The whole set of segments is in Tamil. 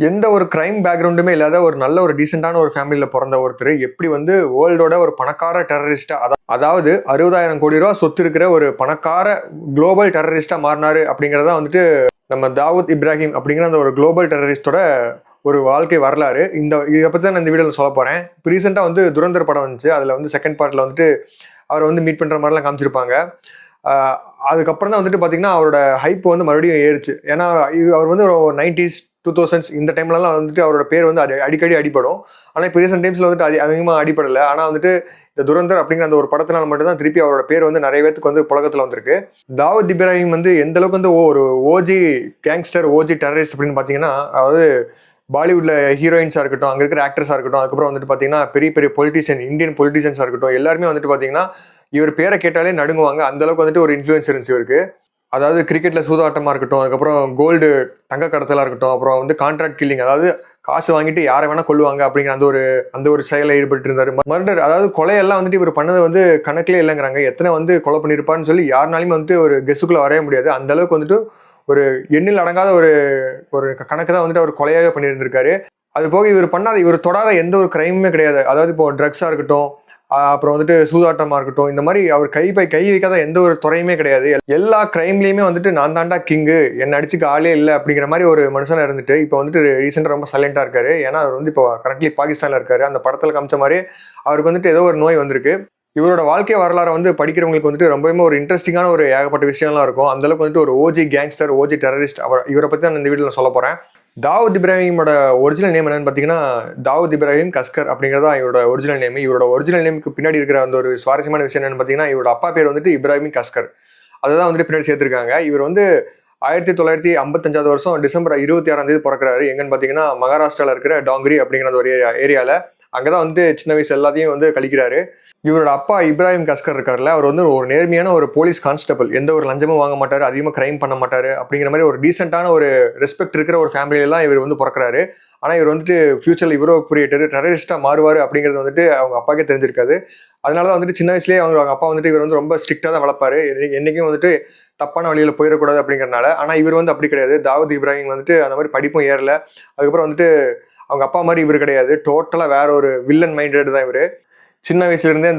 எந்த ஒரு கிரைம் பேக்ரவுண்டுமே இல்லாத ஒரு நல்ல ஒரு டீசென்டான ஒரு ஃபேமிலியில பொறந்த ஒருத்தர் எப்படி வந்து வேர்ல்டோட ஒரு பணக்கார டெரரிஸ்டா, அதாவது 60,000 கோடி ரூபா சொத்து இருக்கிற ஒரு பணக்கார குளோபல் டெரரிஸ்டா மாறினாரு அப்படிங்கறத வந்துட்டு நம்ம தாவூத் இப்ராஹிம் அப்படிங்கிற அந்த ஒரு குளோபல் டெரரிஸ்டோட ஒரு வாழ்க்கை வரலாறு. இதை பத்தி தான் நான் இந்த வீடியோல சொல்ல போறேன். இப்போ ரீசெண்டா வந்து துரந்தர் படம் வந்துச்சு. அதுல வந்து செகண்ட் பார்ட்ல வந்துட்டு அவரை வந்து மீட் பண்ற மாதிரிலாம் காமிச்சிருப்பாங்க. அதுக்கப்புறம் தான் வந்துட்டு பாத்தீங்கன்னா அவரோட ஹைப் வந்து மறுபடியும் ஏறுச்சு. ஏன்னா அவர் வந்து ஒரு 90s 2000s இந்த டைம்லலாம் வந்துட்டு அவரோட பேர் வந்து அடிக்கடி அடிபடும். ஆனா இப்போ ரீசெண்ட் டைம்ஸ்ல வந்துட்டு அதிகமா அடிப்படலை. ஆனா வந்துட்டு இந்த துரந்தர் அப்படிங்கிற அந்த ஒரு படத்தினால மட்டும் தான் திருப்பி அவரோட பேர் வந்து நிறைய பேருக்கு வந்து புழக்கத்துல வந்திருக்கு. தாவூத் இப்ராஹிம் வந்து எந்த அளவுக்கு வந்து ஒரு ஓஜி கேங்ஸ்டர், ஓஜி டெரரிஸ்ட் அப்படின்னு பாத்தீங்கன்னா, அதாவது பாலிவுட்ல ஹீரோயின்ஸா இருக்கட்டும், அங்க இருக்கிற ஆக்டர்ஸா இருக்கட்டும், அதுக்கப்புறம் வந்துட்டு பாத்தீங்கன்னா பெரிய பெரிய பொலிட்டிஷியன், இந்தியன் பொலிட்டிஷியன்ஸா இருக்கட்டும், எல்லாருமே வந்துட்டு பாத்தீங்கன்னா இவர் பேரை கேட்டாலே நடுங்குவாங்க. அந்த அளவுக்கு வந்துட்டு ஒரு இன்ஃப்ளூயன்ஸ் இருந்துச்சு இவருக்கு. அதாவது கிரிக்கெட்ல சூதாட்டமா இருக்கட்டும், அதுக்கப்புறம் கோல்டு தங்க கடத்தலா இருக்கட்டும், அப்புறம் வந்து கான்ட்ராக்ட் கில்லிங், அதாவது காசு வாங்கிட்டு யாரை வேணா கொல்லுவாங்க அப்படிங்கிற அந்த ஒரு செயலை ஈடுபட்டு இருந்தாரு. மர்டர், அதாவது கொலையெல்லாம் வந்துட்டு இவர் பண்ணது வந்து கணக்கிலே இல்லைங்கிறாங்க. எத்தனை வந்து கொலை பண்ணியிருப்பாருன்னு சொல்லி யாருனாலுமே வந்துட்டு ஒரு கெஸ்ஸுக்குள்ள வரைய முடியாது. அந்த அளவுக்கு வந்துட்டு ஒரு எண்ணில் அடங்காத ஒரு கணக்கு தான் வந்துட்டு அவர் கொலையாவே பண்ணியிருந்திருக்காரு. அது போக இவர் தொடாத எந்த ஒரு கிரைமுமே கிடையாது. அதாவது இப்போ ட்ரக்ஸா இருக்கட்டும், அப்புறம் வந்துட்டு சூதாட்டமா இருக்கட்டும், இந்த மாதிரி அவர் கை வைக்காத எந்த ஒரு துறையுமே கிடையாது. எல்லா கிரைம்லயுமே வந்துட்டு நான் தாண்டா கிங்கு, என்ன அடிச்சுக்க ஆளே இல்லை அப்படிங்கிற மாதிரி ஒரு மனுஷனா இருந்துட்டு இப்போ வந்துட்டு ரீசெண்டா ரொம்ப சைலண்டா இருக்காரு. ஏன்னா அவர் வந்து இப்போ கரண்ட்லி பாகிஸ்தான்ல இருக்காரு. அந்த படத்துல காமிச்ச மாதிரி அவருக்கு வந்துட்டு ஏதோ ஒரு நோய் வந்திருக்கு. இவரோட வாழ்க்கை வரலாறு வந்து படிக்கிறவங்களுக்கு வந்துட்டு ரொம்பவுமே ஒரு இன்ட்ரெஸ்டிங்கான ஒரு ஏகப்பட்ட விஷயம்லாம் இருக்கும். அந்த அளவுக்கு வந்துட்டு ஒரு ஓஜி கேங்ஸ்டர், ஓஜி டெரரிஸ்ட் இவரை பத்தி நான் இந்த வீடியோல சொல்ல போறேன். தாவூத் இப்ராஹிமோட ஒரிஜினல் நேம் என்னன்னு பார்த்தீங்கன்னா, தாவூத் இப்ராஹிம் கஸ்கர் அப்படிங்கிறதா இவரோட ஒரிஜினல் நேம். இவரோட ஒரிஜினல் நேமுக்கு பின்னாடி இருக்கிற அந்த ஒரு சுவாரஸ்யமான விஷயம் என்னன்னு பார்த்தீங்கன்னா, இவரோட அப்பா பேர் வந்துட்டு இப்ராஹிம் கஸ்கர். அதுதான் வந்துட்டு பின்னாடி சேர்த்திருக்காங்க. இவர் வந்து 1955 வருஷம் டிசம்பர் 26 பிறக்கிறாரு. எங்கன்னு பார்த்தீங்கன்னா, மகாராஷ்டிரால இருக்கிற டாங்கிரி அப்படிங்கிற ஒரு ஏரியால. அங்கதான் வந்துட்டு சின்ன வயசு எல்லாத்தையும் வந்து கழிக்கிறாரு. இவரோட அப்பா இப்ராஹிம் கஸ்கர் இருக்காருல்ல, அவர் வந்து ஒரு நேர்மையான ஒரு போலீஸ் கான்ஸ்டபிள். எந்த ஒரு லஞ்சமும் வாங்க மாட்டாரு, அதிகமாக கிரைம் பண்ண மாட்டாரு அப்படிங்கிற மாதிரி ஒரு டீசென்டான ஒரு ரெஸ்பெக்ட் இருக்கிற ஒரு ஃபேமிலியெல்லாம் இவர் வந்து பிறக்கிறாரு. ஆனால் இவர் வந்துட்டு ஃபியூச்சர்ல இவ்வளோ பெரிய டெரரிஸ்டா மாறுவார் அப்படிங்கிறது வந்துட்டு அவங்க அப்பாக்கே தெரிஞ்சிருக்காது. அதனால தான் வந்துட்டு சின்ன வயசுலேயே அவங்க அப்பா வந்துட்டு இவர் வந்து ரொம்ப ஸ்ட்ரிக்டாக தான் வளர்ப்பாரு. என்னைக்கும் வந்துட்டு தப்பான வழியில் போயிடக்கூடாது அப்படிங்கிறனால. ஆனால் இவர் வந்து அப்படி கிடையாது. தாவூத் இப்ராஹிம் வந்துட்டு அந்த மாதிரி படிப்பும் ஏறல. அதுக்கப்புறம் வந்துட்டு அவங்க அப்பா மாதிரி இவர் கிடையாது. டோட்டலா வேற ஒரு வில்லன் மைண்டட் தான் இவரு. சின்ன வயசுல இருந்தே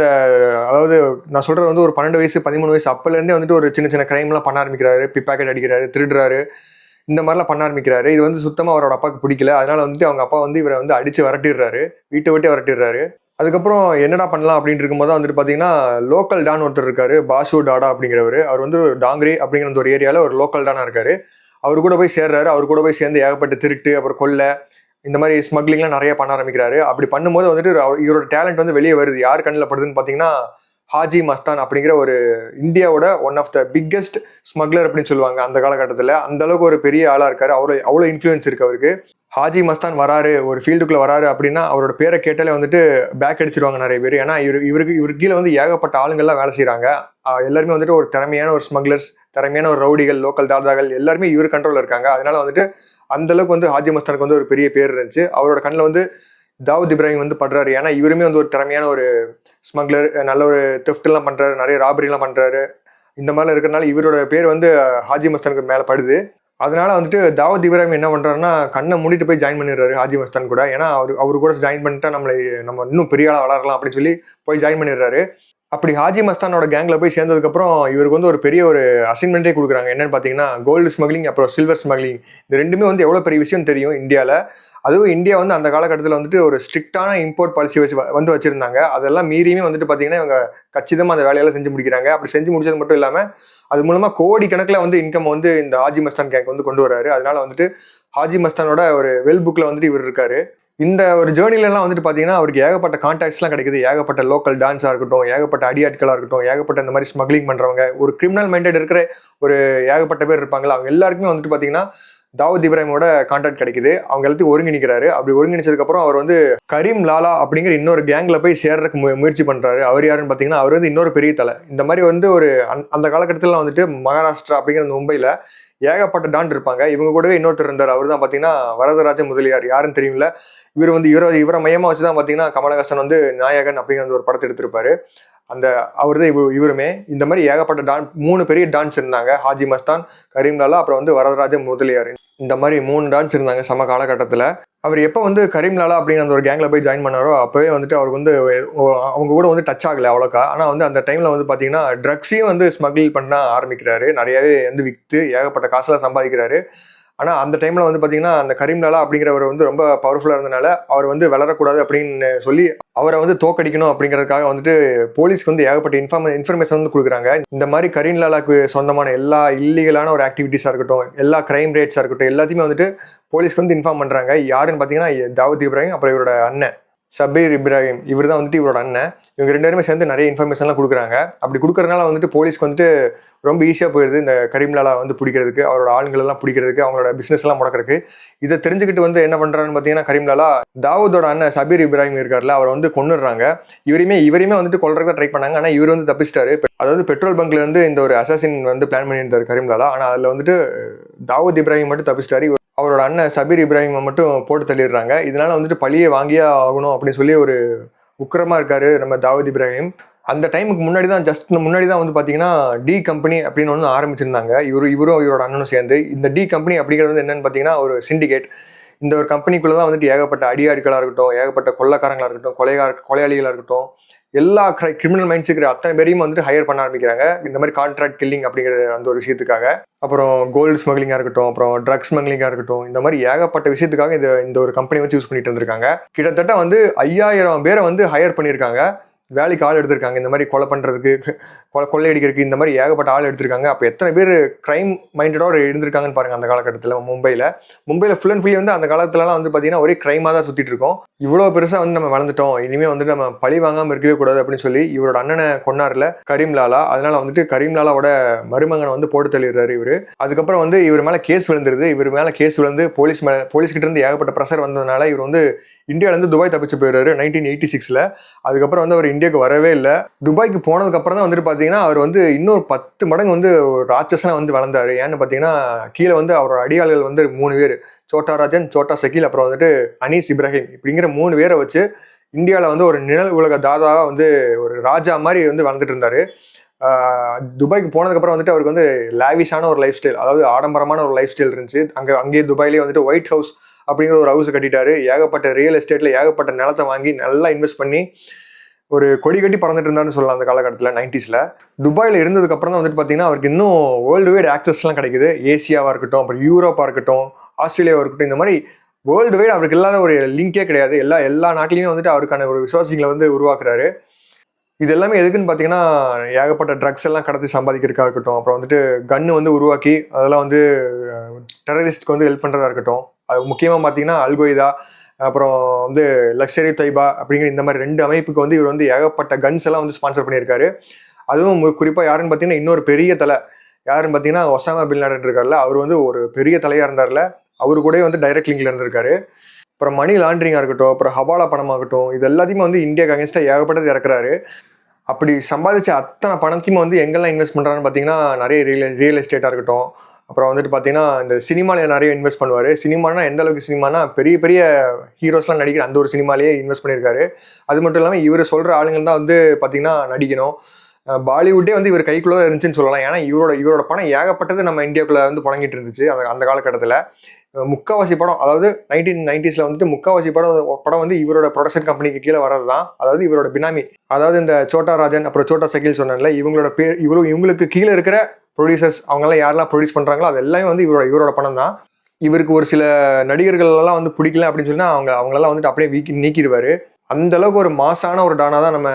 அதாவது நான் சொல்றது வந்து ஒரு 12 வயசு 13 வயசு அப்பல இருந்தே வந்துட்டு ஒரு சின்ன சின்ன கிரைம் எல்லாம் பண்ண ஆரம்பிக்கிறாரு. பிப்பாக்கெட் அடிக்கிறாரு, திருடுறாரு, இந்த மாதிரிலாம் பண்ண ஆரம்பிக்கிறாரு. இது வந்து சுத்தமா அவரோட அப்பாவுக்கு பிடிக்கல. அதனால வந்துட்டு அவங்க அப்பா வந்து இவரை வந்து அடிச்சு விரட்டிடுறாரு, வீட்டை விட்டு விரட்டிடுறாரு. அதுக்கப்புறம் என்னடா பண்ணலாம் அப்படின்னு இருக்கும்போது வந்துட்டு பாத்தீங்கன்னா, லோக்கல் டான் ஒருத்தர் இருக்காரு, பாசு டாடா அப்படிங்கிறவர். அவர் வந்து டாங்கிரி அப்படிங்கிற ஒரு ஏரியால ஒரு லோக்கல் டானா இருக்காரு. அவர் கூட போய் சேர்றாரு. அவர் கூட போய் சேர்ந்து ஏகப்பட்ட திருட்டு, அப்புறம் கொள்ளை, இந்த மாதிரி ஸ்மக்லிங்லாம் நிறைய பண்ண ஆரம்பிக்கிறாரு. அப்படி பண்ணும்போது வந்துட்டு இவரோட டேலண்ட் வந்து வெளியே வருது. யார் கண்ணில் படுதுன்னு பார்த்தீங்கன்னா, ஹாஜி மஸ்தான் அப்படிங்கிற ஒரு இந்தியாவோட one of the biggest smuggler அப்படின்னு சொல்லுவாங்க அந்த காலகட்டத்தில். அந்த அளவுக்கு ஒரு பெரிய ஆளா இருக்காரு. அவ்வளோ இன்ஃப்ளூயன்ஸ் இருக்கு அவருக்கு. ஹாஜி மஸ்தான் வராரு, ஒரு ஃபீல்டுக்குள்ள வராரு அப்படின்னா அவரோட பேரை கேட்டாலே வந்துட்டு பேக் அடிச்சிருவாங்க நிறைய பேர். ஏன்னா இவருக்கு கீழே வந்து ஏகப்பட்ட ஆளுங்கள்லாம் வேலை செய்யறாங்க. எல்லாருமே வந்துட்டு ஒரு திறமையான ஒரு ஸ்மக்லர்ஸ், திறமையான ஒரு ரவுடிகள், லோக்கல் தாதாகள் எல்லாருமே இவர் கண்ட்ரோல்ல இருக்காங்க. அதனால வந்துட்டு அந்த அளவுக்கு வந்து ஹாஜி மஸ்தானுக்கு வந்து ஒரு பெரிய பேர் இருந்துச்சு. அவரோட கண்ணில் வந்து தாவூத் இப்ராஹிம் வந்து படுறாரு. ஏன்னா இவருமே வந்து ஒரு திறமையான ஒரு ஸ்மக்லர், நல்ல ஒரு தெஃப்ட் எல்லாம் பண்றாரு, நிறைய ராபரி எல்லாம் பண்றாரு. இந்த மாதிரிலாம் இருக்கிறனால இவரோட பேர் வந்து ஹாஜி மஸ்தானுக்கு மேல படுது. அதனால வந்துட்டு தாவூத் இப்ராஹிம் என்ன பண்றாருன்னா, கண்ணை மூடிட்டு போய் ஜாயின் பண்ணிடுறாரு ஹாஜி மஸ்தான் கூட. ஏன்னா அவரு கூட ஜாயின் பண்ணிட்டா நம்ம இன்னும் பெரிய ஆளா வளரலாம் அப்படின்னு சொல்லி போய் ஜாயின் பண்ணிடுறாரு. அப்படி ஹாஜி மஸ்தானோட கேங்ல போய் சேர்ந்ததுக்கு அப்புறம் இவருக்கு வந்து ஒரு பெரிய ஒரு அசைன்மெண்டே கொடுக்குறாங்க. என்னன்னு பாத்தீங்கன்னா, கோல்டு ஸ்மக்லிங் அப்புறம் சில்வர் ஸ்மக்லிங், இந்த ரெண்டுமே வந்து எவ்வளவு பெரிய விஷயம் தெரியும் இந்தியால. அதுவும் இந்தியா வந்து அந்த காலகட்டத்தில் வந்துட்டு ஒரு ஸ்ட்ரிக்டான இம்போர்ட் பாலிசி வச்சிருந்தாங்க. அதெல்லாம் மீறியுமே வந்துட்டு பாத்தீங்கன்னா இவங்க கச்சிதமா அந்த வேலையெல்லாம் செஞ்சு முடிக்கிறாங்க. அப்படி செஞ்சு முடிச்சது மட்டும் இல்லாம அது மூலமா கோடி கணக்கில் வந்து இன்கம் வந்து இந்த ஹாஜி மஸ்தான் கேங்க் வந்து கொண்டு வராரு. அதனால வந்துட்டு ஹாஜி மஸ்தானோட ஒரு வெல் புக்ல வந்துட்டு இவர் இருக்காரு. இந்த ஒரு ஜேர்னிலெல்லாம் வந்துட்டு பார்த்தீங்கன்னா அவருக்கு ஏகப்பட்ட கான்டாக்ட்ஸ்லாம் கிடைக்குது. ஏகப்பட்ட லோக்கல் டான்ஸாக இருக்கட்டும், ஏகப்பட்ட அடியாட்களாக இருக்கட்டும், ஏகப்பட்ட இந்த மாதிரி ஸ்மக்லிங் பண்ணுறவங்க, ஒரு கிரிமினல் மைண்டட் இருக்கிற ஒரு ஏகப்பட்ட பேர் இருப்பாங்களா, அவங்க எல்லாருக்குமே வந்துட்டு பார்த்தீங்கன்னா தாவூத் இப்ராஹிமோட கான்டாக்ட் கிடைக்குது. அவங்க எல்லாத்தையும் ஒருங்கிணைக்கிறாரு. அப்படி ஒருங்கிணைச்சதுக்கப்புறம் அவர் வந்து கரீம் லாலா அப்படிங்கிற இன்னொரு கேங்ல போய் சேர்றதுக்கு முயற்சி பண்றாரு. அவர் யாருன்னு பார்த்தீங்கன்னா, அவர் வந்து இன்னொரு பெரிய தலை. இந்த மாதிரி வந்து ஒரு அந்த காலகட்டத்தில் வந்துட்டு மகாராஷ்டிரா அப்படிங்கிற மும்பையில் ஏகப்பட்ட டான் இருப்பாங்க. இவங்க கூடவே இன்னொருத்தர் இருந்தார். அவர் தான் பார்த்தீங்கன்னா வரதராஜ முதலியார். யாருன்னு தெரியும்ல. இவர் வந்து இவரை மையமா வச்சுதான் பாத்தீங்கன்னா கமலஹாசன் வந்து நாயகன் அப்படிங்கிற ஒரு படத்தை எடுத்திருப்பாரு. அந்த அவர் தான் இவருமே. இந்த மாதிரி ஏகப்பட்ட 3 பெரிய டான்ஸ் இருந்தாங்க. ஹாஜி மஸ்தான், கரீம்லாலா, அப்புறம் வந்து வரதராஜ முதலியார். இந்த மாதிரி 3 டான்ஸ் இருந்தாங்க சம காலகட்டத்தில். அவர் எப்போ வந்து கரீம்லாலா அப்படிங்கிற அந்த ஒரு கேங்கில் போய் ஜாயின் பண்ணாரோ அப்போவே வந்துட்டு அவருக்கு வந்து அவங்க கூட வந்து டச் ஆகலை அவ்வளோக்கா. ஆனால் வந்து அந்த டைமில் வந்து பார்த்தீங்கன்னா ட்ரக்ஸையும் வந்து ஸ்மகிள் பண்ண ஆரம்பிக்கிறாரு. நிறையவே வந்து விற்று ஏகப்பட்ட காசுலாம் சம்பாதிக்கிறாரு. ஆனால் அந்த டைமில் வந்து பார்த்தீங்கன்னா அந்த கரீம்லாலா அப்படிங்கிறவர் வந்து ரொம்ப பவர்ஃபுல்லாக இருந்தனால அவர் வந்து வளரக்கூடாது அப்படின்னு சொல்லி அவரை வந்து தோக்கடிக்கணும் அப்படிங்கிறதுக்காக வந்துட்டு போலீஸ்க்கு வந்து ஏகப்பட்ட இன்ஃபர்மேஷன் வந்து கொடுக்குறாங்க. இந்த மாதிரி கரீம்லாலாக்கு சொந்தமான எல்லா இல்லீகலான ஒரு ஆக்டிவிட்டீஸாக இருக்கட்டும், எல்லா கிரைம் ரேட்ஸாக இருக்கட்டும், எல்லாத்தையுமே வந்துட்டு போலீஸ்க்கு வந்து இன்ஃபார்ம் பண்ணுறாங்க. யாருன்னு பார்த்தீங்கன்னா தாவூத் இப்ராஹிம், அப்புறம் இவரோட அண்ணன் சபீர் இப்ராஹிம், இவர் தான் வந்துட்டு இவரோட அண்ணன். இவங்க 2 பேருமே சேர்ந்து நிறைய இன்ஃபர்மேஷன்லாம் கொடுக்குறாங்க. அப்படி கொடுக்கறதுனால வந்துட்டு போலீஸ்க்கு வந்துட்டு ரொம்ப ஈஸியாக போயிடுது இந்த கரீம்லாலா வந்து பிடிக்கிறதுக்கு, அவரோட ஆளுங்களெல்லாம் பிடிக்கிறதுக்கு, அவங்களோட பிஸ்னஸ் எல்லாம் முடக்கிறதுக்கு. இதை தெரிஞ்சுக்கிட்டு வந்து என்ன பண்ணுறான்னு பார்த்தீங்கன்னா கரீம்லாலா தாவூதோட அண்ணன் சபீர் இப்ராஹிம் இருக்கார்ல, அவரை வந்து கொன்னுடுறாங்க. இவரையுமே வந்துட்டு கொல்றதுக்கு ட்ரை பண்ணாங்க. ஆனால் இவர் வந்து தப்பிச்சிட்டாரு. அதாவது பெட்ரோல் பங்க்ல இருந்து இந்த ஒரு அசாசின் வந்து பிளான் பண்ணியிருந்தார் கரீம்லாலா. ஆனால் அதில் வந்துட்டு தாவூத் இப்ராஹிம் மட்டும் தப்பிச்சிட்டாரு. அவரோட அண்ணன் சபீர் இப்ராஹிமை மட்டும் போட்டு தள்ளிடுறாங்க. இதனால வந்துட்டு பழியே வாங்கியே ஆகணும் அப்படின்னு சொல்லி ஒரு உக்கிரமா இருக்காரு நம்ம தாவூத் இப்ராஹிம். அந்த டைமுக்கு முன்னாடி தான் வந்து பார்த்தீங்கன்னா டி கம்பெனி அப்படின்னு ஒன்று ஆரம்பிச்சிருந்தாங்க. இவரும் இவரோட அண்ணனும் சேர்ந்து. இந்த டி கம்பெனி அப்படிங்கிறது வந்து என்னன்னு பார்த்தீங்கன்னா ஒரு சிண்டிகேட். இந்த ஒரு கம்பெனிக்குள்ளே தான் வந்துட்டு ஏகப்பட்ட அடியாட்களாக இருக்கட்டும், ஏகப்பட்ட கொள்ளைக்காரங்களாக இருக்கட்டும், கொலையாளிகளாக இருக்கட்டும், எல்லா கிரிமினல் மைண்ட்ஸ் இருக்கிற அத்தனை பேரையும் வந்துட்டு ஹையர் பண்ண ஆரம்பிக்கிறாங்க இந்த மாதிரி கான்ட்ராக்ட் கில்லிங் அப்படிங்கிற அந்த ஒரு விஷயத்துக்காக. அப்புறம் கோல்டு ஸ்மக்லிங்காக இருக்கட்டும், அப்புறம் ட்ரக்ஸ் ஸ்மக்லிங்காக இருக்கட்டும், இந்த மாதிரி ஏகப்பட்ட விஷயத்துக்காக இந்த ஒரு கம்பெனி வந்து யூஸ் பண்ணிட்டு இருந்திருக்காங்க. கிட்டத்தட்ட வந்து 5000 பேரை வந்து ஹையர் பண்ணியிருக்காங்க, வேலைக்கு ஆள் எடுத்திருக்காங்க. இந்த மாதிரி கொலை பண்ணுறதுக்கு, கொள்ளையடிக்கிறதுக்கு இந்த மாதிரி ஏகப்பட்ட ஆள் எடுத்திருக்காங்க. அப்போ எத்தனை பேர் கிரைம் மைண்டடோட இருந்திருக்காங்கன்னு பாருங்க அந்த காலகட்டத்தில். மும்பையில் ஃபுல் அண்ட் ஃபுல்லி வந்து அந்த காலத்துலலாம் வந்து பார்த்தீங்கன்னா ஒரே கிரைமாக தான் சுற்றிட்டு இருக்கோம். இவ்வளோ பெருசாக வந்து நம்ம வளர்ந்துட்டோம், இனிமேல் வந்துட்டு நம்ம பழி வாங்காமல் இருக்கவே கூடாது அப்படின்னு சொல்லி இவரோட அண்ணனை கொன்னார்ல கரீம்லாலா. அதனால வந்துட்டு கரீம்லாலாவோட மருமகனை வந்து போட்டு தள்ளிடுறாரு இவர். அதுக்கப்புறம் வந்து இவர் மேலே கேஸ் விழுந்துருது. இவர் மேலே கேஸ் விழுந்து போலீஸ்கிட்ட இருந்து ஏகப்பட்ட ப்ரெஷர் வந்ததுனால இவர் வந்து இந்தியாவிலேருந்து துபாய் தப்பிச்சு போயிடுறாரு 1986. அதுக்கப்புறம் வந்து அவர் இந்தியாவுக்கு வரவே இல்லை. துபாய்க்கு போனதுக்கப்புறம் தான் வந்துட்டு பார்த்தீங்கன்னா அவர் வந்து இன்னொரு 10 மடங்கு வந்து ஒரு ராட்சசனா வந்து வளர்ந்தாரு. ஏன்னு பார்த்தீங்கன்னா கீழே வந்து அவரோட அடியாள்கள் வந்து 3 பேர், சோட்டா ராஜன், சோட்டா சக்கீல், அப்புறம் வந்துட்டு அனீஸ் இப்ராஹிம் இப்படிங்கிற 3 பேரை வச்சு இந்தியாவில் வந்து ஒரு நிழல் உலக தாதாவாக வந்து ஒரு ராஜா மாதிரி வந்து வளர்ந்துட்டு இருந்தாரு. துபாய்க்கு போனதுக்கப்புறம் வந்துட்டு அவருக்கு வந்து லாவிஷான ஒரு லைஃப் ஸ்டைல், அதாவது ஆடம்பரமான ஒரு லைஃப் ஸ்டைல் இருந்துச்சு. அங்கேயே துபாயிலேயே வந்துட்டு ஒயிட் ஹவுஸ் அப்படிங்கிற ஒரு ஹவுஸ் கட்டிட்டாரு. ஏகப்பட்ட ரியல் எஸ்டேட்ல ஏகப்பட்ட நிலத்தை வாங்கி நல்லா இன்வெஸ்ட் பண்ணி ஒரு கொடி கட்டி பறந்துட்டு இருந்தாருன்னு சொல்லலாம் அந்த காலகட்டத்தில் 90s. துபாயில் இருந்ததுக்கு அப்புறம் தான் வந்துட்டு பார்த்தீங்கன்னா அவருக்கு இன்னும் வேர்ல்டு வைட் ஆக்சஸ்லாம் கிடைக்குது. ஏசியாவாக இருக்கட்டும், அப்புறம் யூரோப்பாக இருக்கட்டும், ஆஸ்திரேலியாவாக இருக்கட்டும், இந்த மாதிரி வேர்ல்டு வைட் அவருக்கு இல்லாத ஒரு லிங்கே கிடையாது. எல்லா நாட்டிலையுமே வந்துட்டு அவருக்கான ஒரு விசுவாசிகளை வந்து உருவாக்குறாரு. இது எல்லாமே எதுக்குன்னு பார்த்தீங்கன்னா ஏகப்பட்ட ட்ரக்ஸ் எல்லாம் கடத்தி சம்பாதிக்கிறதுக்காக இருக்கட்டும், அப்புறம் வந்துட்டு கன்னு வந்து உருவாக்கி அதெல்லாம் வந்து டெரரிஸ்ட்க்கு வந்து ஹெல்ப் பண்ணுறதா இருக்கட்டும். அது முக்கியமாக பார்த்தீங்கன்னா அல்கொய்தா, அப்புறம் வந்து லக்ஸரி தொய்பா அப்படிங்கிற இந்த மாதிரி 2 அமைப்புக்கு வந்து இவர் வந்து ஏகப்பட்ட கன்ஸ் எல்லாம் வந்து ஸ்பான்சர் பண்ணியிருக்காரு. அதுவும் குறிப்பாக யாருன்னு பார்த்தீங்கன்னா இன்னொரு பெரிய தலை யாருன்னு பார்த்தீங்கன்னா ஒசாமா பின் லாடன் இருக்கார்ல, அவர் வந்து ஒரு பெரிய தலையாக இருந்தார்ல, அவரு கூட வந்து டைரக்ட் லிங்க்ல இருந்திருக்காரு. அப்புறம் மணி லாண்ட்ரிங்காக இருக்கட்டும், அப்புறம் ஹவாலா பணமாகட்டும், இது எல்லாத்தையுமே வந்து இந்தியாவுக்கு அகேன்ஸ்டாக ஏகப்பட்டது இறக்குறாரு. அப்படி சம்பாதிச்ச அத்தனை பணத்தையும் வந்து எங்கெல்லாம் இன்வெஸ்ட் பண்ணுறான்னு பார்த்தீங்கன்னா நிறைய ரியல் எஸ்டேட்டாக இருக்கட்டும், அப்புறம் வந்துட்டு பார்த்தீங்கன்னா இந்த சினிமாவில் நிறைய இன்வெஸ்ட் பண்ணுவார். சினிமானா எந்த அளவுக்கு சினிமானா பெரிய பெரிய ஹீரோஸ்லாம் நடிக்கிற அந்த ஒரு சினிமாலேயே இன்வெஸ்ட் பண்ணியிருக்காரு. அது மட்டும் இல்லாமல் இவர் சொல்கிற ஆளுங்கள் தான் வந்து பார்த்தீங்கன்னா நடிக்கணும். பாலிவுட்டே வந்து இவர் கைக்குள்ளே தான் இருந்துச்சுன்னு சொல்லலாம். ஏன்னா இவரோட பணம் ஏகப்பட்டது நம்ம இந்தியாவுக்குள்ளே வந்து புழங்கிட்டு இருந்துச்சு அந்த காலகட்டத்தில். முக்காவாசி படம், அதாவது 1990s வந்துட்டு முக்காவாசி படம் வந்து இவரோட ப்ரொடக்ஷன் கம்பெனிக்கு கீழே வர்றது தான். அதாவது இவரோட பினாமி, அதாவது இந்த சோட்டா ராஜன் அப்புறம் சோட்டா சக்கீல் சொன்னால இவங்களோட பேர், இவங்களுக்கு கீழே இருக்கிற ப்ரொடியூசர்ஸ் அவங்களாம் யாரெல்லாம் ப்ரொடியூஸ் பண்ணுறாங்களோ அது எல்லாமே வந்து இவரோட பணம் தான். இவருக்கு ஒரு சில நடிகர்களெல்லாம் வந்து பிடிக்கல அப்படின்னு சொன்னால் அவங்களெல்லாம் வந்துட்டு அப்படியே நீக்கிடுவார். அந்த அளவுக்கு ஒரு மாசான ஒரு டானா தான் நம்ம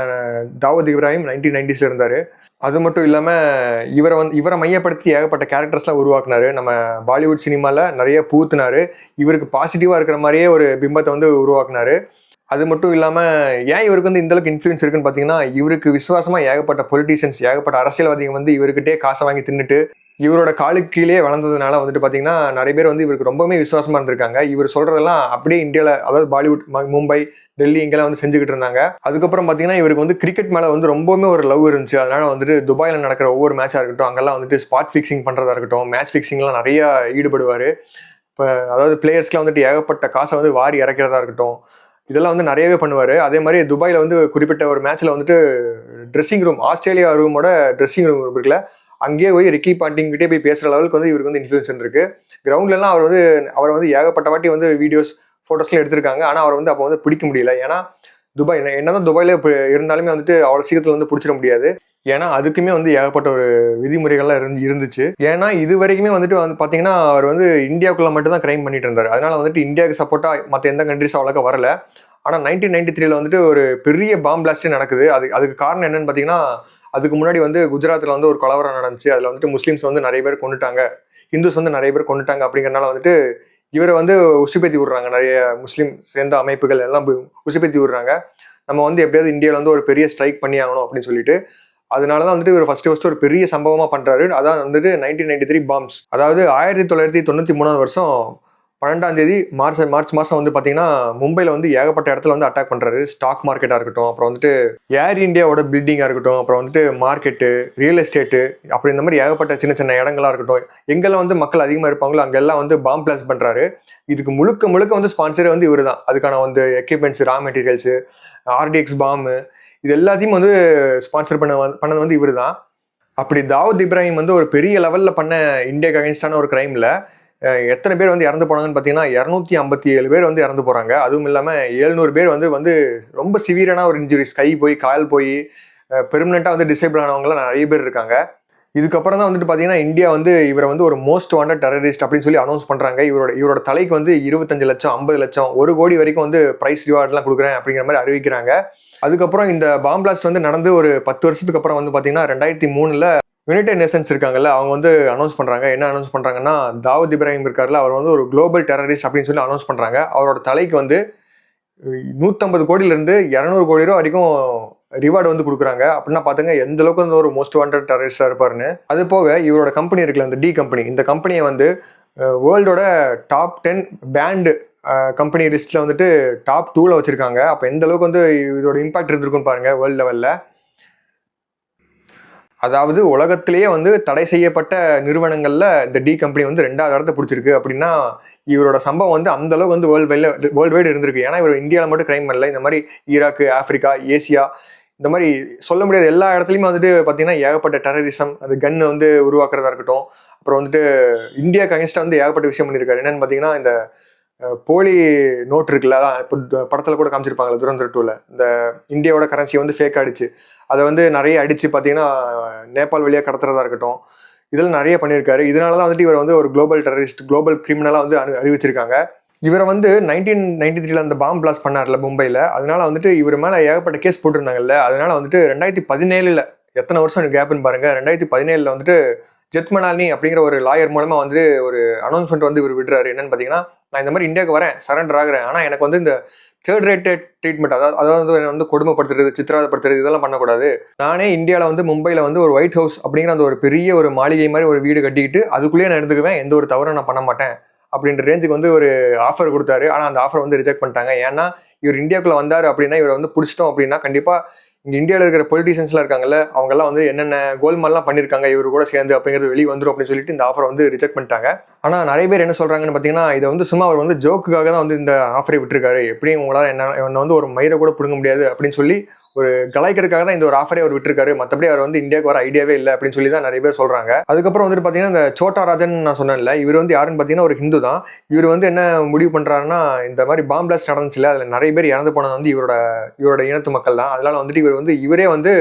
தாவூத் இப்ராஹிம் 1990s இருந்தார். அது மட்டும் இல்லாமல் இவரை மையப்படுத்தி ஏகப்பட்ட கேரக்டர்ஸ்லாம் உருவாக்குனாரு. நம்ம பாலிவுட் சினிமாவில் நிறைய பூத்துனாரு. இவருக்கு பாசிட்டிவாக இருக்கிற மாதிரியே ஒரு பிம்பத்தை வந்து உருவாக்குனாரு. அது மட்டும் இல்லாமல் ஏன் இவருக்கு வந்து இந்தளவுக்கு இன்ஃப்ளூயன்ஸ் இருக்குன்னு பார்த்தீங்கன்னா இவருக்கு விசுவாசமாக ஏகப்பட்ட பொலிட்டீஷியன்ஸ், ஏகப்பட்ட அரசியல்வாதிகள் வந்து இவர்கிட்டே காசை வாங்கி தின்னுட்டு இவரோட காலுக்கு கீழே வளர்ந்ததுனால வந்துட்டு பார்த்தீங்கன்னா நிறைய பேர் வந்து இவருக்கு ரொம்பவே விசுவாசமாக இருந்திருக்காங்க. இவர் சொல்கிறதெல்லாம் அப்படியே இந்தியாவில், அதாவது பாலிவுட், மும்பை, டெல்லி இங்கெல்லாம் வந்து செஞ்சுக்கிட்டு இருந்தாங்க. அதுக்கப்புறம் பார்த்தீங்கன்னா இவருக்கு வந்து கிரிக்கெட் மேலே வந்து ரொம்பவுமே ஒரு லவ் இருந்துச்சு. அதனால வந்துட்டு துபாயில் நடக்கிற ஒவ்வொரு மேட்சாக இருக்கட்டும், அங்கெல்லாம் வந்துட்டு ஸ்பாட் ஃபிக்ஸிங் பண்ணுறதா இருக்கட்டும், மேட்ச் ஃபிக்ஸிங்லாம் நிறைய ஈடுபடுவார். இப்போ அதாவது பிளேயர்ஸ்க்குலாம் வந்துட்டு ஏகப்பட்ட காசை வந்து வாரி இறக்கிறதா இருக்கட்டும், இதெல்லாம் வந்து நிறையவே பண்ணுவார். அதே மாதிரி துபாயில் வந்து குறிப்பிட்ட ஒரு மேட்ச்சில் வந்துட்டு ட்ரெஸ்ஸிங் ரூம், ஆஸ்திரேலியா ரூமோட ட்ரெஸ்ஸிங் ரூம் இருக்குல்ல, அங்கேயே போய் ரிக்கி பாண்டிங்கிட்டே போய் பேசுகிற லெவலுக்கு வந்து இவருக்கு வந்து இன்ஃப்ளூயன்ஸ் இருந்திருக்கு. கிரவுண்ட்லலாம் அவர் வந்து ஏகப்பட்ட வாட்டி வந்து வீடியோஸ் ஃபோட்டோஸ்லாம் எடுத்திருக்காங்க. ஆனால் அவர் வந்து அப்போ வந்து பிடிக்க முடியல. ஏன்னா துபாய் என்னதான் துபாயில இருந்தாலுமே வந்துட்டு அவ்வளோ சீக்கிரத்தில் வந்து பிடிச்சிட முடியாது. ஏன்னா அதுக்குமே வந்து ஏகப்பட்ட ஒரு விதிமுறைகள்லாம் இருந்துச்சு. ஏன்னா இது வரைக்குமே வந்துட்டு பார்த்தீங்கன்னா அவர் வந்து இந்தியாவுக்குள்ள மட்டும் தான் கிரைம் பண்ணிட்டு இருந்தார். அதனால வந்துட்டு இந்தியாவுக்கு சப்போர்ட்டாக மற்ற எந்த கண்ட்ரிஸும் அவ்வளோக்கா வரல. ஆனால் 1993 வந்துட்டு ஒரு பெரிய பாம் பிளாஸ்டே நடக்குது. அதுக்கு காரணம் என்னன்னு பார்த்தீங்கன்னா, அதுக்கு முன்னாடி வந்து குஜராத்தில் வந்து ஒரு கலவரம் நடந்துச்சு. அதில் வந்துட்டு முஸ்லீம்ஸ் வந்து நிறைய பேர் கொண்டுட்டாங்க, ஹிந்துஸ் வந்து நிறைய பேர் கொண்டுட்டாங்க. அப்படிங்கிறனால வந்துட்டு இவரை வந்து உசுப்பேத்தி விடுறாங்க. நிறைய முஸ்லீம் சேர்ந்த அமைப்புகள் எல்லாம் உசுப்பேத்தி விடுறாங்க. நம்ம வந்து எப்படியாவது இந்தியாவில் வந்து ஒரு பெரிய ஸ்ட்ரைக் பண்ணி ஆகணும் அப்படின்னு சொல்லிட்டு. அதனால தான் வந்துட்டு இவர் ஃபர்ஸ்ட் ஒரு பெரிய சம்பவமாக பண்ணுறாரு. அதான் வந்துட்டு 1993 பாம்ஸ். அதாவது 1993 வருஷம் 12ஆம் தேதி மார்ச் மாதம் வந்து பார்த்தீங்கன்னா மும்பையில் வந்து ஏகப்பட்ட இடத்துல வந்து அட்டாக் பண்ணுறாரு. ஸ்டாக் மார்க்கெட்டாக இருக்கட்டும், அப்புறம் வந்துட்டு ஏர் இந்தியாவோட பில்டிங்காக இருக்கட்டும், அப்புறம் வந்துட்டு மார்க்கெட்டு, ரியல் எஸ்டேட்டு, அப்புறம் இந்த மாதிரி ஏகப்பட்ட சின்ன சின்ன இடங்களா இருக்கட்டும், எங்கெல்லாம் வந்து மக்கள் அதிகமாக இருப்பாங்களோ அங்கெல்லாம் வந்து பாம் பிளாஸ்ட் பண்ணுறாரு. இதுக்கு முழுக்க வந்து ஸ்பான்சரே வந்து இவர் தான். அதுக்கான வந்து எக்யூப்மெண்ட்ஸ், ரா மெட்டீரியல்ஸு, ஆர்டிஎக்ஸ் பாம்பு, இது எல்லாத்தையும் வந்து ஸ்பான்சர் பண்ணது வந்து இவர் தான். அப்படி தாவூத் இப்ராஹிம் வந்து ஒரு பெரிய லெவலில் பண்ண இந்தியாவுக்கு அகேன்ஸ்டான ஒரு கிரைமில் எத்தனை பேர் வந்து இறந்து போனாங்கன்னு பார்த்தீங்கன்னா 257 பேர் வந்து இறந்து போகிறாங்க. அதுவும் இல்லாமல் 700 பேர் வந்து ரொம்ப சிவியரான ஒரு இன்ஜுரிஸ், கை போய் கால் போய் பெர்மனெண்ட்டாக வந்து டிசேபிள் ஆனவங்களாம் நிறைய பேர் இருக்காங்க. இதுக்கப்புறம் தான் வந்துட்டு பார்த்தீங்கன்னா இந்தியா வந்து இவரை வந்து ஒரு மோஸ்ட் வாண்டட் டெரரிஸ்ட் அப்படின்னு சொல்லி அனௌன்ஸ் பண்ணுறாங்க. இவரோட தலைக்கு வந்து 25 லட்சம், 50 லட்சம், 1 கோடி வரைக்கும் வந்து ப்ரைஸ் ரிவார்ட்லாம் கொடுக்குறேன் அப்படிங்கிற மாதிரி அறிவிக்கிறாங்க. அதுக்கப்புறம் இந்த பாம் பிளாஸ்ட் வந்து நடந்து ஒரு 10 வருஷத்துக்கு அப்புறம் வந்து பார்த்தீங்கன்னா 2003 யுனைடெட் நேஷன்ஸ் இருக்காங்கல்ல, அவங்க வந்து அனௌன்ஸ் பண்ணுறாங்க. என்ன அனௌன்ஸ் பண்ணுறாங்கன்னா, தாவூத் இப்ராஹிம் இருக்கார்ல, அவர் வந்து ஒரு குளோபல் டெரரிஸ்ட் அப்படின்னு சொல்லி அனௌன்ஸ் பண்ணுறாங்க. அவரோட தலைக்கு வந்து 150 கோடியிலேருந்து 200 கோடி ரூபா வரைக்கும் ரிவார்டு வந்து கொடுக்குறாங்க. அப்படின்னா பார்த்துங்க எந்த அளவுக்கு வந்து ஒரு மோஸ்ட் வாண்டட் டெரரிஸ்டாக இருப்பாருன்னு. அது போக இவரோட கம்பெனி இருக்குல்ல, இந்த டி கம்பெனி, இந்த கம்பெனியை வந்து வேர்ல்டோட டாப் 10 பேண்டு கம்பெனி லிஸ்ட்டில் வந்துட்டு டாப் 2ல் வச்சுருக்காங்க. அப்போ எந்த அளவுக்கு வந்து இதோட இம்பாக்ட் இருந்திருக்குன்னு பாருங்கள் வேர்ல்டு லெவலில். அதாவது உலகத்திலேயே வந்து தடை செய்யப்பட்ட நிறுவனங்கள்ல இந்த டி கம்பெனி வந்து 2வது இடத்த பிடிச்சிருக்கு. அப்படின்னா இவரோட சம்பவம் வந்து அந்த அளவுக்கு வந்து வேர்ல்டு வைடு இருந்திருக்கு. ஏன்னா இவர் இந்தியாவில் மட்டும் கிரைம் பண்ணல, இந்த மாதிரி ஈராக்கு, ஆப்பிரிக்கா, ஏசியா, இந்த மாதிரி சொல்ல முடியாத எல்லா இடத்துலையுமே வந்துட்டு பார்த்தீங்கன்னா ஏகப்பட்ட டெரரிசம், அது கன் வந்து உருவாக்குறதா இருக்கட்டும், அப்புறம் வந்துட்டு இந்தியாவுக்கு அகேன்ஸ்டாக வந்து ஏகப்பட்ட விஷயம் பண்ணியிருக்காரு. என்னன்னு பார்த்தீங்கன்னா இந்த போலி நோட் இருக்குல்ல, அதான் இப்போ படத்தில் கூட காமிச்சிருப்பாங்களே துரந்தர் 2ல, இந்த இந்தியாவோட கரன்சி வந்து ஃபேக் ஆயிடுச்சு, அதை வந்து நிறைய அடித்து பார்த்தீங்கன்னா நேபாள் வழியாக கடத்துறதா இருக்கட்டும், இதெல்லாம் நிறைய பண்ணியிருக்காரு. இதனால தான் வந்துட்டு இவர் வந்து ஒரு குளோபல் டெரரிஸ்ட், குளோபல் கிரிமினலாக வந்து அறிவிச்சிருக்காங்க. இவரை வந்து 1993 அந்த பாம் பிளாஸ்ட் பண்ணார்ல மும்பையில், அதனால வந்துட்டு இவர் மேலே ஏகப்பட்ட கேஸ் போட்டிருந்தாங்கல்ல, அதனால வந்துட்டு 2017 எத்தனை வருஷம் கேப்னு பாருங்க, 2017 வந்துட்டு ஜெத்மலானி அப்படிங்கிற ஒரு லாயர் மூலமாக வந்து ஒரு அனௌன்ஸ்மெண்ட் வந்து இவர் விடுறாரு. என்னன்னு பார்த்தீங்கன்னா, நான் இந்த மாதிரி இந்தியாவுக்கு வரேன், சரண்டர் ஆகிறேன், ஆனால் எனக்கு வந்து இந்த தேர்ட் ரேட்டட் ட்ரீட்மெண்ட், அதாவது என்னை வந்து கொடுமைப்படுத்துறது, சித்திரவதைப்படுத்துறது, இதெல்லாம் பண்ணக்கூடாது. நானே இந்தியாவில் வந்து மும்பையில் வந்து ஒரு ஒயிட் ஹவுஸ் அப்படிங்கிற அந்த ஒரு பெரிய ஒரு மாளிகை மாதிரி ஒரு வீடு கட்டிக்கிட்டு அதுக்குள்ளேயே நான் இருந்துக்குவேன், எந்த ஒரு தவறும் நான் பண்ண மாட்டேன் அப்படின்ற ரேஞ்சுக்கு வந்து ஒரு ஆஃபர் கொடுத்தாரு. ஆனால் அந்த ஆஃபர் வந்து ரிஜெக்ட் பண்ணிட்டாங்க. ஏன்னா இவர் இந்தியாவுக்குள்ள வந்தார் அப்படின்னா, இவரை வந்து பிடிச்சிட்டோம் அப்படின்னா கண்டிப்பாக இங்கே இந்தியாவில் இருக்கிற பொலிட்டிஷியன்ஸ்லாம் இருக்காங்கல்ல, அவங்கெல்லாம் வந்து என்னென்ன கோல்மால்லாம் பண்ணியிருக்காங்க இவர் கூட சேர்ந்து அப்படிங்கிறது வெளியே வந்துடும் அப்படின்னு சொல்லிட்டு இந்த ஆஃபரை வந்து ரிஜெக்ட் பண்ணிட்டாங்க. ஆனால் நிறைய பேர் என்ன சொல்கிறாங்கன்னு பார்த்தீங்கன்னா, இதை வந்து சும்மா அவர் வந்து ஜோக்குக்காக தான் வந்து இந்த ஆஃபரை விட்டுருக்காரு, எப்படியும் உங்களால் என்ன வந்து ஒரு மயிரை கூட பிடுங்க முடியாது அப்படின்னு சொல்லி ஒரு கலாய்க்கிறதுக்காக தான் இந்த ஒரு ஆஃபரே அவர் விட்டுருக்காரு. மற்றபடி அவர் வந்து இந்தியாவுக்கு வர ஐடியாவே இல்லை அப்படின்னு சொல்லி தான் நிறைய பேர் சொல்கிறாங்க. அதுக்கப்புறம் வந்துட்டு பார்த்தீங்கன்னா, இந்த சோட்டா ராஜன் நான் சொன்னேன்ல, இவர் வந்து யாருன்னு பார்த்தீங்கன்னா ஒரு ஹிந்து தான். இவர் வந்து என்ன முடிவு பண்ணுறாருன்னா, இந்த மாதிரி பாம் பிளாஸ்ட் நடந்துச்சுல, அதில் நிறைய பேர் இறந்து போனது வந்து இவரோட இனத்து மக்கள் தான். அதனால வந்துட்டு இவரே வந்து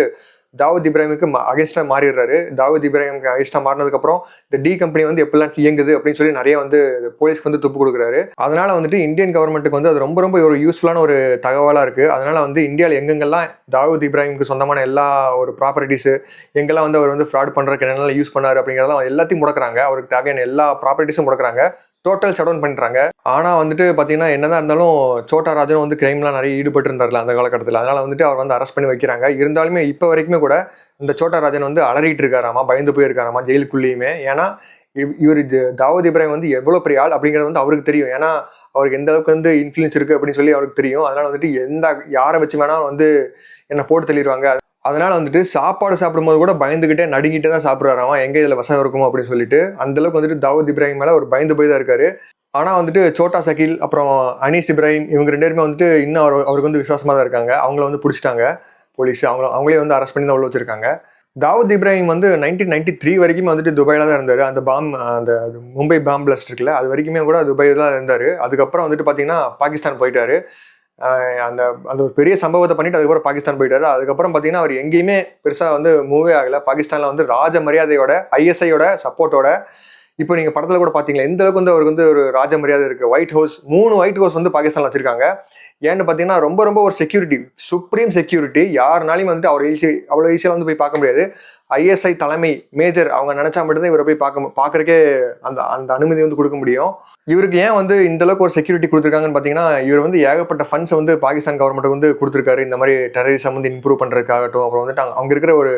தாவூத் இப்ராஹிமுக்கு அகேன்ஸ்டாக மாறிடுறாரு. தாவூத் இப்ராஹிமுக்கு அகேன்ஸ்டாக மாறினதுக்கப்புறம் இந்த டி கம்பெனி வந்து எப்படிலாம் இயங்குது அப்படின்னு சொல்லி நிறைய வந்து போலீஸ்க்கு வந்து துப்பு கொடுக்குறாரு. அதனால வந்துட்டு இந்தியன் கவர்மெண்ட்டுக்கு வந்து அது ரொம்ப ஒரு யூஸ்ஃபுல்லான ஒரு தகவலாக இருக்குது. அதனால வந்து இந்தியாவில் எங்கெங்கெல்லாம் தாவூத் இப்ராஹிமுக்கு சொந்தமான எல்லா ஒரு ப்ராப்பர்ட்டிஸு, எங்கெல்லாம் வந்து அவர் வந்து ஃப்ராட் பண்ணுறதுக்கு என்னெல்லாம் யூஸ் பண்ணார் அப்படிங்கிறதெல்லாம் எல்லாத்தையும் முடக்கிறாங்க. அவருக்கு தேவையான எல்லா ப்ராப்பர்ட்டிஸும் முடக்கிறாங்க, டோட்டல் ஷட் டவுன் பண்ணுறாங்க. ஆனால் வந்துட்டு பார்த்தீங்கன்னா என்னதான் இருந்தாலும் சோட்டா ராஜனும் வந்து கிரைம்லாம் நிறைய ஈடுபட்டு இருந்தார்ல அந்த காலகட்டத்தில். அதனால் வந்துட்டு அவர் வந்து அரெஸ்ட் பண்ணி வைக்கிறாங்க. இருந்தாலுமே இப்போ வரைக்குமே கூட இந்த சோட்டா ராஜன் வந்து அலறிட்டு இருக்காராமா, பயந்து போயிருக்காராமா ஜெயிலுக்குள்ளேயுமே. ஏன்னா இவர் தாவூத் இப்ராஹிம் வந்து எவ்வளோ பெரிய ஆள் அப்படிங்கிறது வந்து அவருக்கு தெரியும். ஏன்னா அவருக்கு எந்த அளவுக்கு வந்து இன்ஃப்ளூயன்ஸ் இருக்குது அப்படின்னு சொல்லி அவருக்கு தெரியும். அதனால் வந்துட்டு யாரை வச்சு வேணாலும் வந்து என்னை போட்டு தள்ளிடுவாங்க. அதனால வந்துட்டு சாப்பாடு சாப்பிடும்போது கூட பயந்துகிட்டே நடுங்கிட்டே தான் சாப்பிட்றாராமா, எங்கே இதில் வசம் இருக்குமோ அப்படின்னு சொல்லிட்டு. அந்தளவுக்கு வந்துட்டு தாவூத் இப்ராஹிம் மேலே ஒரு பயந்து போய் தான் இருக்காரு. ஆனால் வந்துட்டு சோட்டா சகில் அப்புறம் அனீஸ் இப்ராஹிம் இவங்க 2 பேருமே வந்துட்டு இன்னும் அவருக்கு வந்து விசுவாசமாக தான் இருக்காங்க. அவங்கள வந்து பிடிச்சிட்டாங்க போலீஸ். அவங்களே வந்து அரெஸ்ட் பண்ணி தான் உள்ள வச்சிருக்காங்க. தாவூத் இப்ராஹிம் வந்து 1993 வரைக்கும் வந்துட்டு துபாயில தான் இருந்தார். அந்த மும்பை பாம் பிளாஸ்ட் இருக்குல்ல, அது வரைக்குமே கூட துபாயில் தான் இருந்தார். அதுக்கப்புறம் வந்துட்டு பார்த்தீங்கன்னா பாகிஸ்தான் போயிட்டாரு. அந்த அந்த ஒரு பெரிய சம்பவத்தை பண்ணிட்டு அதுக்கப்புறம் பாகிஸ்தான் போயிட்டாரு. அதுக்கப்புறம் பார்த்தீங்கன்னா அவர் எங்கேயுமே பெருசாக வந்து மூவே ஆகலை. பாகிஸ்தானில் வந்து ராஜ மரியாதையோட ஐஎஸ்ஐயோட சப்போர்ட்டோட இப்போ நீங்க படத்துல கூட பாத்தீங்களா எந்த அளவுக்கு வந்து அவருக்கு வந்து ஒரு ராஜ மரியாதை இருக்கு. ஒயிட் ஹவுஸ் 3 ஒயிட் ஹவுஸ் வந்து பாகிஸ்தான்ல வச்சிருக்காங்க. ஏன்னு பாத்தீங்கன்னா ரொம்ப ரொம்ப ஒரு செக்யூரிட்டி, சுப்ரீம் செக்யூரிட்டி. யாருனாலையும் வந்துட்டு அவர் அவ்வளவு ஈஸியா வந்து போய் பார்க்க முடியாது. ஐஎஸ்ஐ தலைமை மேஜர் அவங்க நினைச்சா மட்டும்தான் இவரை போய் பாக்குறதுக்கே அந்த அந்த அனுமதி வந்து கொடுக்க முடியும். இவருக்கு ஏன் வந்து இந்த அளவுக்கு ஒரு செக்யூரிட்டி கொடுத்துருக்காங்கன்னு பாத்தீங்கன்னா, இவர் வந்து ஏகப்பட்ட ஃபண்ட்ஸ் வந்து பாகிஸ்தான் கவர்மெண்ட் வந்து கொடுத்துருக்காரு. இந்த மாதிரி டெரரிசம் வந்து இம்ப்ரூவ் பண்றதுக்காகட்டும். அப்புறம் வந்துட்டு அங்க இருக்கிற ஒரு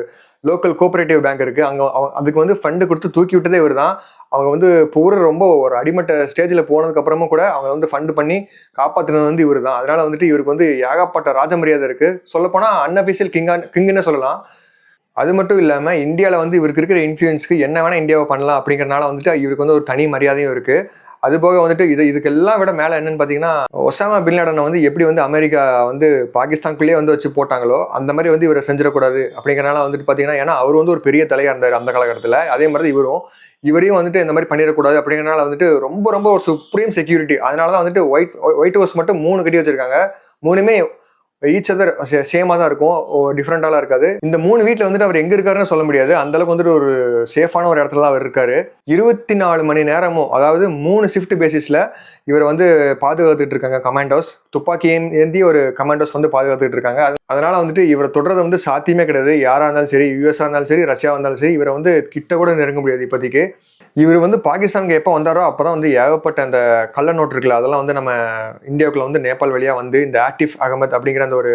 லோக்கல் கோஆபரேட்டிவ் பேங்க் இருக்கு, அங்க அதுக்கு வந்து ஃபண்டு கொடுத்து தூக்கி விட்டதே இவர் தான். அவங்க வந்து பூரா ரொம்ப ஒரு அடிமட்ட ஸ்டேஜில் போனதுக்கு அப்புறமும் கூட அவங்க வந்து ஃபண்டு பண்ணி காப்பாற்றினது வந்து இவர் தான். அதனால வந்துட்டு இவருக்கு வந்து ஏகப்பட்ட ராஜ மரியாதை இருக்கு. சொல்லப்போனால் அன்அஃபிஷியல் கிங்குன்னு சொல்லலாம். அது மட்டும் இல்லாமல் இந்தியாவில் வந்து இவருக்கு இருக்கிற இன்ஃப்ளூயன்ஸ்க்கு என்ன வேணால் இந்தியாவை பண்ணலாம் அப்படிங்கிறனால வந்துட்டு இவருக்கு வந்து ஒரு தனி மரியாதையும் இருக்குது. அது போக வந்துட்டு இதுக்கெல்லாம் விட மேலே என்னன்னு பார்த்தீங்கன்னா, ஒசாமா பின் லாடனை வந்து எப்படி வந்து அமெரிக்கா வந்து பாகிஸ்தானுக்குள்ளேயே வந்து வச்சு போட்டாங்களோ அந்த மாதிரி வந்து இவரை செஞ்சிடக்கூடாது அப்படிங்கிறனால வந்துட்டு பார்த்தீங்கன்னா, ஏன்னா அவர் வந்து ஒரு பெரிய தலையாக இருந்தார் அந்த காலகட்டத்தில். அதே மாதிரி தான் இவரையும் வந்துட்டு இந்த மாதிரி பண்ணிடக்கூடாது அப்படிங்கிறனால வந்துட்டு ரொம்ப ரொம்ப ஒரு சுப்ரீம் செக்யூரிட்டி. அதனால தான் வந்துட்டு ஒயிட் ஹவுஸ் மட்டும் 3 கட்டி வச்சிருக்காங்க. 3மே ஈச் அதர் சேமா தான் இருக்கும், டிஃப்ரெண்டாலாம் இருக்காது. இந்த 3 வீட்டில் வந்துட்டு அவர் எங்க இருக்காருன்னு சொல்ல முடியாது. அந்த அளவுக்கு வந்துட்டு ஒரு சேஃபான ஒரு இடத்துல தான் அவர் இருக்காரு. 24 மணி நேரமும், அதாவது 3 ஷிஃப்ட் பேசிஸ்ல இவர் வந்து பாதுகாத்துட்டு இருக்காங்க கமாண்டோஸ். துப்பாக்கி ஏந்தி ஒரு கமாண்டோஸ் வந்து பாதுகாத்துட்டு இருக்காங்க. அதனால வந்துட்டு இவரை தொடர்றது வந்து சாத்தியமே கிடையாது. யாரா இருந்தாலும் சரி, யூஎஸ்ஆ இருந்தாலும் சரி, ரஷ்யா இருந்தாலும் சரி, இவரை வந்து கிட்ட கூட நெருங்க முடியாது இப்போதைக்கு. இவர் வந்து பாகிஸ்தானுக்கு எப்போ வந்தாரோ அப்போதான் வந்து ஏகப்பட்ட அந்த கள்ள நோட்டு இருக்குல்ல, அதெல்லாம் வந்து நம்ம இந்தியாவுக்குள்ள வந்து நேபாள் வழியாக வந்து இந்த ஆட்டிஃப் அகமத் அப்படிங்கிற அந்த ஒரு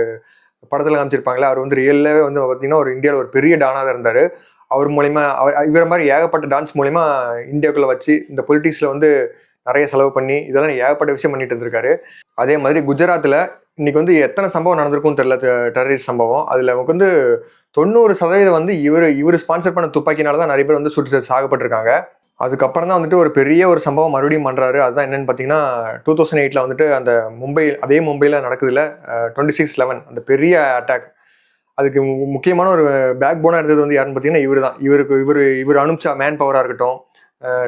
படத்தில் காமிச்சிருப்பாங்களே, அவர் வந்து ரியல்லாவே வந்து பார்த்தீங்கன்னா ஒரு இந்தியாவில் ஒரு பெரிய டானாக இருந்தார். அவர் மூலயமா இவர மாதிரி ஏகப்பட்ட டான்ஸ் மூலயமா இந்தியாவுக்குள்ள வச்சு இந்த பொலிட்டிக்ஸில் வந்து நிறைய செலவு பண்ணி இதெல்லாம் ஏகப்பட்ட விஷயம் பண்ணிட்டு இருந்திருக்காரு. அதே மாதிரி குஜராத்தில் இன்னைக்கு வந்து எத்தனை சம்பவம் நடந்திருக்கும் தெரியல, டெரரிஸ்ட் சம்பவம். அதில் நமக்கு வந்து 90% வந்து இவர் ஸ்பான்சர் பண்ண துப்பாக்கினால தான் நிறைய பேர் வந்து சுட்டு சாகப்பட்டிருக்காங்க. அதுக்கப்புறம் தான் வந்துட்டு ஒரு பெரிய ஒரு சம்பவம் மறுபடியும் பண்ணுறாரு. அதுதான் என்னன்னு பார்த்தீங்கன்னா, 2008 வந்துட்டு அந்த அதே மும்பையில் நடக்குதுல 26/11 அந்த பெரிய அட்டாக். அதுக்கு முக்கியமான ஒரு பேக் போனாக இருந்தது வந்து யாருன்னு பார்த்தீங்கன்னா இவர் தான். இவர் அனுப்பிச்சா மேன் பவராக இருக்கட்டும்,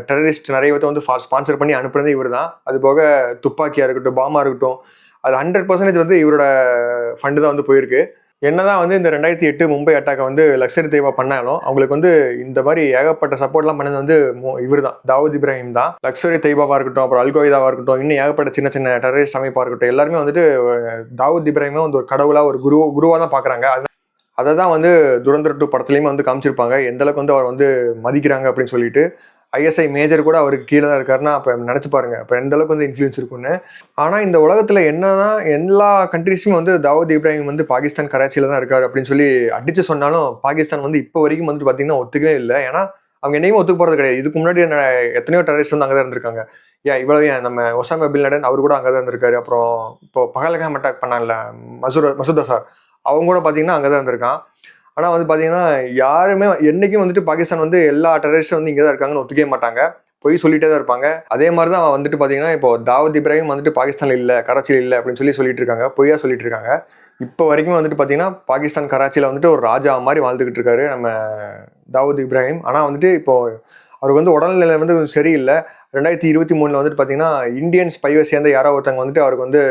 டெரரிஸ்ட் நிறைய பேர்த்த வந்து ஸ்பான்சர் பண்ணி அனுப்புறது இவர் தான். அது போக துப்பாக்கியாக இருக்கட்டும், பாமாக இருக்கட்டும், அது 100% வந்து இவரோட ஃபண்டு தான் வந்து போயிருக்கு. என்னதான் வந்து இந்த 2008 மும்பை அட்டாக்கை வந்து லஷ்கர் தொய்பா பண்ணாலும் அவங்களுக்கு வந்து இந்த மாதிரி ஏகப்பட்ட சப்போர்ட்லாம் பண்ணது வந்து இவர் தான், தாவூத் இப்ராஹிம் தான். லஷ்கர் தொய்பாவாக இருக்கட்டும், அப்புறம் அல்கொய்தாவாக இருக்கட்டும், இன்னும் ஏகப்பட்ட சின்ன சின்ன டெரரிஸ்ட் அமைப்பாக இருக்கட்டும், எல்லாருமே வந்துட்டு தாவூத் இப்ராஹிமை வந்து ஒரு கடவுளாக ஒரு குருவாக தான் பார்க்குறாங்க. அதை தான் வந்து துரந்தர் 2 படத்துலையுமே வந்து காமிச்சிருப்பாங்க, எந்த அளவுக்கு வந்து அவர் வந்து மதிக்கிறாங்க அப்படின்னு சொல்லிட்டு. ஐஎஸ்ஐ மேஜர் கூட அவருக்கு கீழே தான் இருக்காருன்னா அப்போ நினச்சி பாருங்க அப்போ எந்த அளவுக்கு வந்து இன்ஃப்ளூயன்ஸ் இருக்குன்னு. ஆனால் இந்த உலகத்தில் என்னதான் எல்லா கண்ட்ரீஸுமே வந்து தாவூத் இப்ராஹிம் வந்து பாகிஸ்தான் கராச்சியில் தான் இருக்காரு அப்படின்னு சொல்லி அடித்து சொன்னாலும் பாகிஸ்தான் வந்து இப்போ வரைக்கும் வந்து பார்த்தீங்கன்னா ஒத்துக்கவே இல்லை. ஏன்னா அவங்க என்னையுமே ஒத்துக்க போகிறது கிடையாது. இதுக்கு முன்னாடி எத்தனையோ டெரரிஸ்ட் வந்து அங்கே தான் இருந்திருக்காங்க. இவ்வளவு நம்ம ஒசாமா பின் லாடன் அவர் கூட அங்கே தான் இருந்திருக்காரு. அப்புறம் இப்போ பகல்காம் அட்டாக் பண்ணான்ல மசூத் அசார், அவங்க கூட பார்த்தீங்கன்னா அங்கே தான் இருந்திருக்கான். ஆனால் வந்து பார்த்தீங்கன்னா யாருமே என்றைக்கும் வந்துட்டு பாகிஸ்தான் வந்து எல்லா டெரரிஸ்டும் வந்து இங்கே தான் இருக்காங்கன்னு ஒத்துக்கவே மாட்டாங்க, போய் சொல்லிட்டே தான் இருப்பாங்க. அதே மாதிரி தான் வந்துட்டு பார்த்தீங்கன்னா இப்போ தாவூத் இப்ராஹிம் வந்துட்டு பாகிஸ்தானில் இல்லை, கராச்சியில் இல்லை அப்படின்னு சொல்லிட்டு இருக்காங்க, பொய்யா சொல்லிட்டு இருக்காங்க. இப்போ வரைக்கும் வந்துட்டு பார்த்தீங்கன்னா பாகிஸ்தான் கராச்சியில் வந்துட்டு ஒரு ராஜா மாதிரி வாழ்ந்துக்கிட்டு இருக்காரு நம்ம தாவூத் இப்ராஹிம். ஆனால் வந்துட்டு இப்போ அவருக்கு வந்து உடல்நிலை வந்து சரியில்லை. 2023 வந்துட்டு பார்த்தீங்கன்னா இந்தியன் ஸ்பைவை சேர்ந்த யாரோ ஒருத்தவங்க வந்துட்டு அவருக்கு வந்து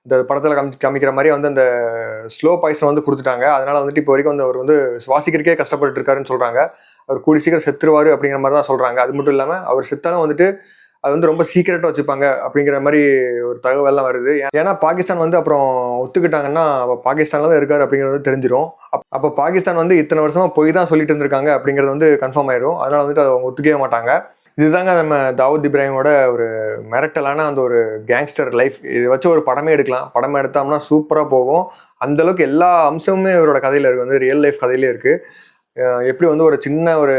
இந்த படத்தில் காமிக்கிற மாதிரி வந்து அந்த ஸ்லோ பாய்சன் வந்து கொடுத்துட்டாங்க. அதனால வந்துட்டு இப்போ வரைக்கும் வந்து அவர் வந்து சுவாசிக்கிறக்கே கஷ்டப்பட்டு இருக்காருன்னு சொல்கிறாங்க. அவர் கூடி சீக்கிரம் செத்துருவார் அப்படிங்கிற மாதிரி தான் சொல்கிறாங்க. அது மட்டும் இல்லாமல் அவர் செத்தாலும் வந்துட்டு அது வந்து ரொம்ப சீக்கிரட்டாக வச்சுப்பாங்க அப்படிங்கிற மாதிரி ஒரு தகவல்லாம் வருது. ஏன்னா பாகிஸ்தான் வந்து அப்புறம் ஒத்துக்கிட்டாங்கன்னா பாகிஸ்தானில் தான் இருக்காரு அப்படிங்கிறது தெரிஞ்சிடும். அப்போ பாகிஸ்தான் வந்து இத்தனை வருஷமாக போய் தான் சொல்லிட்டு இருந்திருக்காங்க அப்படிங்கிறது வந்து கன்ஃபார்ம் ஆயிடும். அதனால வந்துட்டு அதை அவங்க ஒத்துக்கவே மாட்டாங்க. இதுதாங்க நம்ம தாவூத் இப்ராஹிமோட ஒரு மிரட்டலான அந்த ஒரு கேங்ஸ்டர் லைஃப். இதை வச்சு ஒரு படமே எடுக்கலாம். படமே எடுத்தோம்னா சூப்பராக போகும். அந்தளவுக்கு எல்லா அம்சமுமே இவரோட கதையில் இருக்குது, வந்து ரியல் லைஃப் கதையிலே இருக்குது. எப்படி வந்து ஒரு சின்ன ஒரு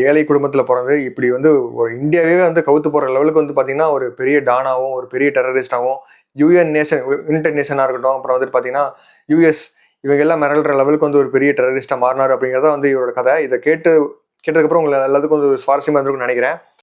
ஏழை குடும்பத்தில் பிறந்து இப்படி வந்து ஒரு இந்தியாவே வந்து கவுத்து போகிற லெவலுக்கு வந்து பார்த்திங்கன்னா ஒரு பெரிய டானாகவும் ஒரு பெரிய டெரரிஸ்டாகவும் யுனைடெட் நேஷனாக இருக்கட்டும், அப்புறம் வந்துட்டு பார்த்தீங்கன்னா யூஎஸ், இவங்க எல்லாம் மிரள்ற லெவலுக்கு வந்து ஒரு பெரிய டெரரிஸ்டாக மாறினார் அப்படிங்கிறத வந்து இவரோட கதை. இதை கேட்டதுக்கப்புறம் உங்களுக்கு எல்லாத்துக்கும் ஒரு சுவாரஸ்யமாக இருந்திருக்கும்னு நினைக்கிறேன்.